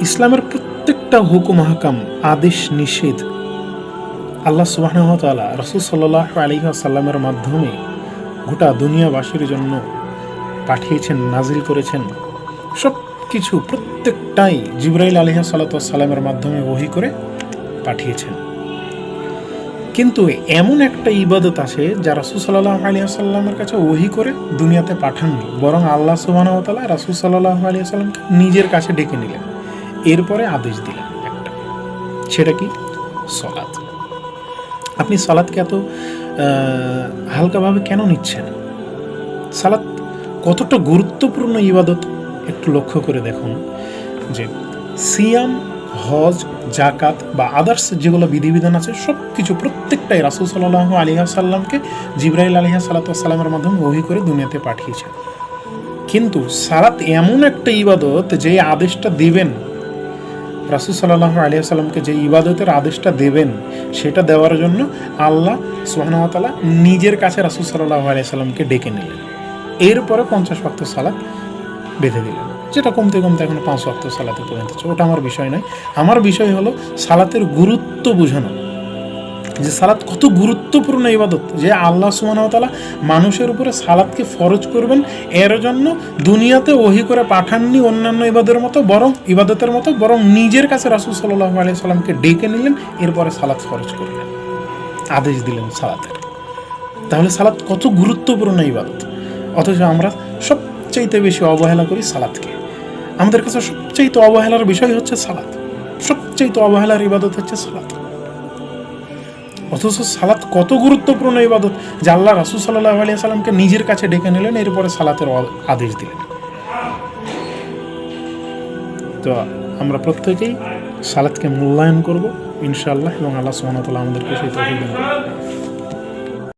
ইসলামের প্রত্যেকটা হুকুম হাকাম, আদেশ নিষেধ আল্লাহ সুবহানাহু ওয়া তাআলা রাসূল সাল্লাল্লাহু আলাইহি ওয়াসাল্লামের মাধ্যমে গোটা দুনিয়াবাসীর জন্য পাঠিয়েছেন, নাজিল করেছেন। সব কিছু প্রত্যেকটাই জিবরাইল আলাইহিস সালাতু ওয়াস সালামের মাধ্যমে ওহী করে পাঠিয়েছেন। কিন্তু এমন একটা ইবাদত আছে যা রাসূল সাল্লাল্লাহু আলাইহি ওয়াসাল্লামের কাছে ওহী করে দুনিয়াতে পাঠাননি, বরং আল্লাহ সুবহানাহু ওয়া তাআলা রাসূল সাল্লাল্লাহু আলাইহি ওয়াসাল্লামকে নিজের কাছে ডেকে নিলেন, এরপরে আদেশ দিলেন একটা। সেটা কি? সালাত। আপনি সালাতকে এত হালকাভাবে কেন নিচ্ছেন? সালাত কতটা গুরুত্বপূর্ণ ইবাদত একটু লক্ষ্য করে দেখুন। যে সিয়াম, হজ, জাকাত বা আদার্স যেগুলো বিধিবিধান আছে সব কিছু প্রত্যেকটাই রাসূল সাল্লাল্লাহু আলাইহি ওয়াসাল্লামকে জিবরাইল আলাইহিস সালাতু ওয়াস সালামের মাধ্যমে ওহী করে দুনিয়াতে পাঠিয়েছেন। কিন্তু সালাত এমন একটা ইবাদত যে আদেশটা দিবেন রাসূল সাল্লাল্লাহু আলাইহি ওয়াসাল্লামকে, যে ইবাদতের আদেশটা দেবেন সেটা দেওয়ার জন্য আল্লাহ সুবহানাহু ওয়া তাআলা নিজের কাছে রাসূল সাল্লাল্লাহু আলাইহি ওয়াসাল্লামকে ডেকে নিলেন। এরপরে 50 ওয়াক্ত সালাত বেঁধে দিলেন, যেটা কমতে কমতে এখন 5 ওয়াক্ত সালাতে পর্যন্ত। ওটা আমার বিষয় নয়। আমার বিষয় হলো সালাতের গুরুত্ব বোঝানো, যে সালাত কত গুরুত্বপূর্ণ ইবাদত, যে আল্লাহ সুবহানাহু ওয়া তাআলা মানুষের উপরে সালাতকে ফরজ করবেন, এর জন্য দুনিয়াতে ওহী করে পাঠাননি অন্যান্য ইবাদতের মতো, বরং নিজের কাছে রাসূল সাল্লাল্লাহু আলাইহি সাল্লামকে ডেকে নিলেন, এরপরে সালাত ফরজ করলেন, আদেশ দিলেন সালাতের। তাহলে সালাত কত গুরুত্বপূর্ণ ইবাদত, অথচ আমরা সবচাইতে বেশি অবহেলা করি সালাতকে। আমাদের কাছে সবচাইতে অবহেলার বিষয় হচ্ছে সালাত, সবচাইতে অবহেলার ইবাদত হচ্ছে সালাত। অথচ সালাত কত গুরুত্বপূর্ণ ইবাদত যে আল্লাহ রাসূল সাল্লাল্লাহু আলাইহি ওয়াসাল্লামকে নিজের কাছে ডেকে নিলেন, এরপরে সালাতের আদেশ দিলেন। তো আমরা প্রত্যেকেই সালাতকে মূল্যায়ন করব ইনশাআল্লাহ, এবং আল্লাহ সুবহানাহু ওয়া তাআলা আমাদেরকে সেই তৌফিক দান করুন।